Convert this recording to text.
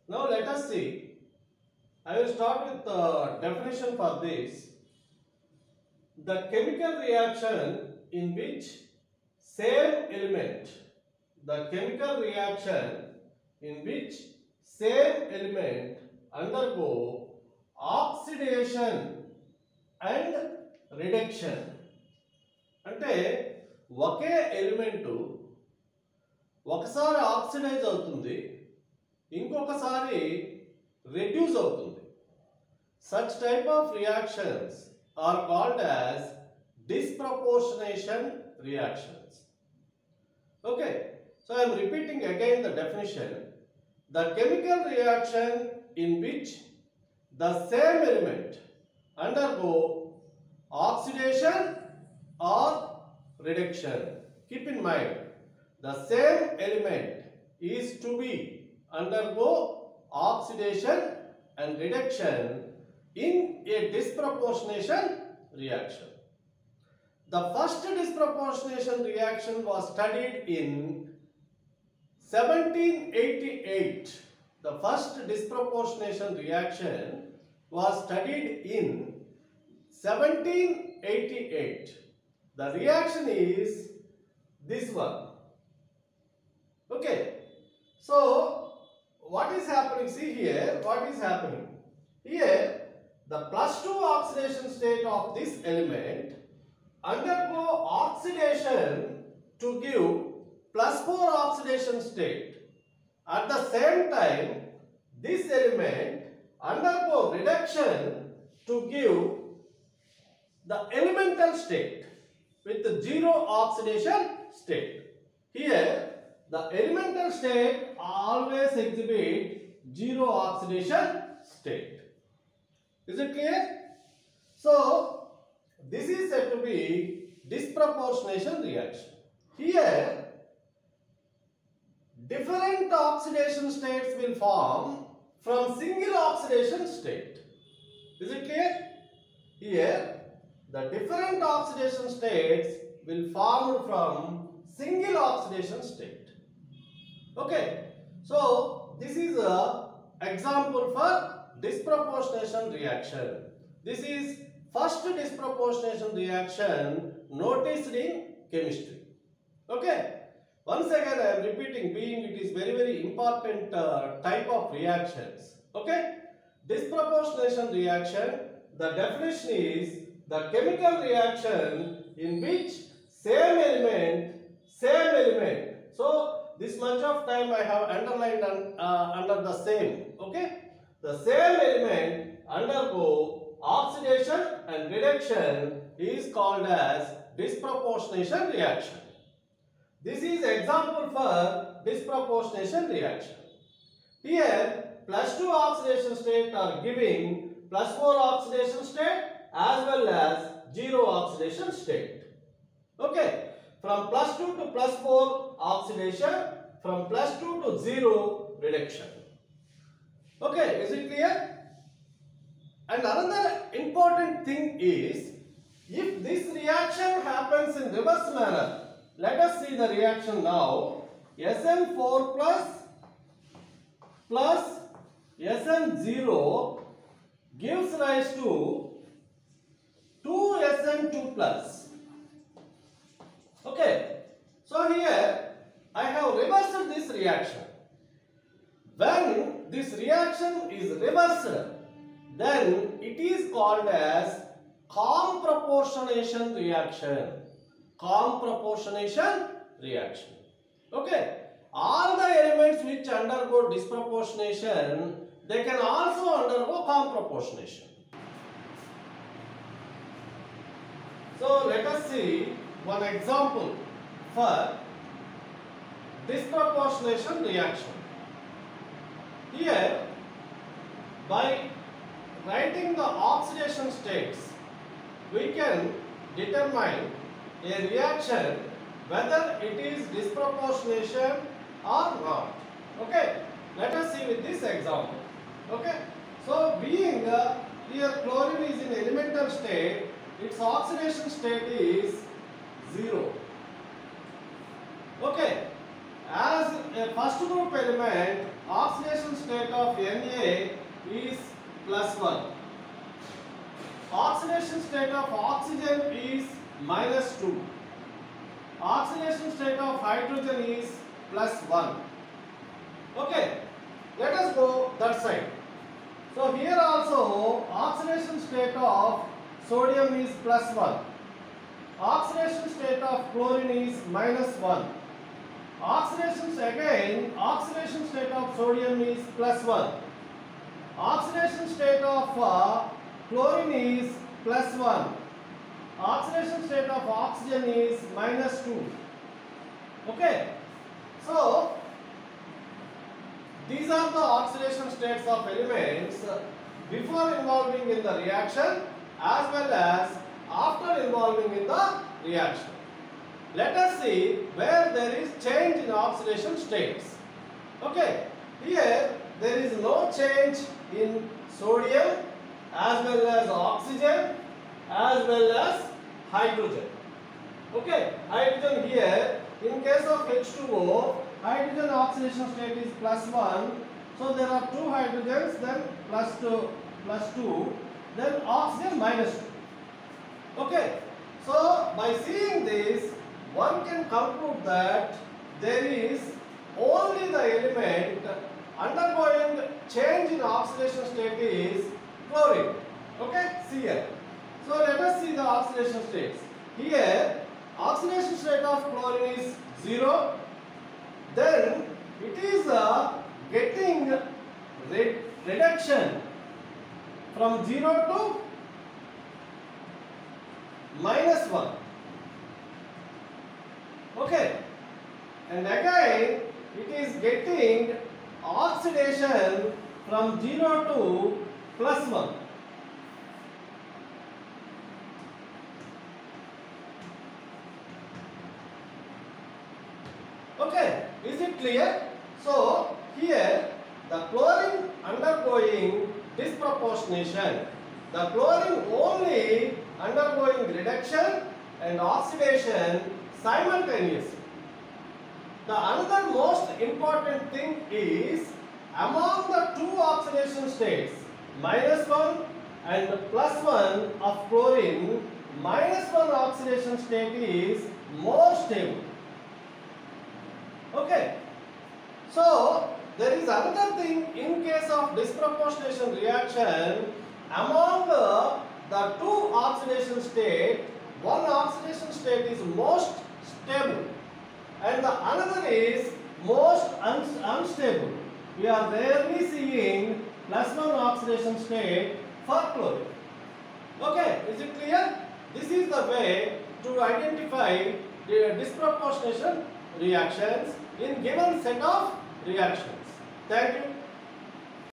Now let us see. I will start with the definition for this. The chemical reaction in which same element, the chemical reaction in which same element undergo oxidation and reduction. అంటే ఒకే element ఒకసారి oxidise అవుతుంది, ఇంకొకసారి reduce అవుతుంది. Such type of reactions are called as disproportionation reactions. Okay, so I am repeating again the definition. The chemical reaction in which the same element undergo oxidation or reduction. Keep in mind, the same element is to be undergo oxidation and reduction in a disproportionation reaction. The first disproportionation reaction was studied in 1788. The first disproportionation reaction was studied in 1788. The reaction is this one. Okay. So, what is happening? See here, what is happening? Here, the +2 oxidation state of this element undergo oxidation to give +4 oxidation state. At the same time, this element undergo reduction to give the elemental state with the 0 oxidation state. Here, the elemental state always exhibit 0 oxidation state. Is it clear? So, this is said to be disproportionation reaction. Here, different oxidation states will form from single oxidation state. Is it clear? Here, the different oxidation states will form from single oxidation state. Okay, so this is a example for disproportionation reaction. This is first disproportionation reaction noticed in chemistry. Okay, once again I am repeating, being it is very important type of reactions. Okay, disproportionation reaction, the definition is the chemical reaction in which same element. So this much of time I have underlined under the same. Okay, the same element undergo oxidation and reduction is called as disproportionation reaction. This is example for disproportionation reaction. Here, +2 oxidation state are giving +4 oxidation state as well as 0 oxidation state. Okay, from +2 to +4 oxidation, from +2 to 0 reduction. Okay, is it clear? And another important thing is, if this reaction happens in reverse manner, let us see the reaction now. SN4 plus SN0 gives rise to 2SN2 plus. Okay, so here I have reversed this reaction. When this reaction is reversed, then it is called as comproportionation reaction. Comproportionation reaction. Okay, all the elements which undergo disproportionation, they can also undergo comproportionation. So let us see one example for disproportionation reaction. Here, by writing the oxidation states, we can determine a reaction whether it is disproportionation or not. Okay, let us see with this example. Okay, so being here chlorine is in elemental state, its oxidation state is 0. Okay, as a first group element, oxidation state of Na is +1. Oxidation state of oxygen is -2. Oxidation state of hydrogen is +1. Okay, let us go that side. So here also oxidation state of sodium is +1. Oxidation state of chlorine is -1. Oxidation state of sodium is +1. Oxidation state of chlorine is +1. Oxidation state of oxygen is -2. Okay, so these are the oxidation states of elements before involving in the reaction as well as after involving in the reaction. Let us see where there is change in oxidation states. Okay, here there is no change in sodium as well as oxygen as well as hydrogen. Okay, hydrogen here, in case of H2O, hydrogen oxidation state is +1. So there are two hydrogens, then +2, then oxygen -2. Okay, so by seeing this, one can conclude that there is only the element undergoing change in oxidation state is chlorine. Okay, see here. So let us see the oxidation states. Here, oxidation state of chlorine is 0. Then it is getting reduction from 0 to -1. Okay, and again it is getting oxidation from 0 to +1. Okay, is it clear? So here the chlorine undergoing disproportionation, the chlorine only undergoing reduction and oxidation simultaneously. The another most important thing is among the two oxidation states, -1 and +1 of chlorine, -1 oxidation state is more stable. Okay, so there is another thing in case of disproportionation reaction among the two oxidation state, one oxidation state is most stable and the another is most unstable. We are rarely seeing +1 oxidation state for chlorine. Okay, is it clear? This is the way to identify the disproportionation reactions in given set of reactions. Thank you.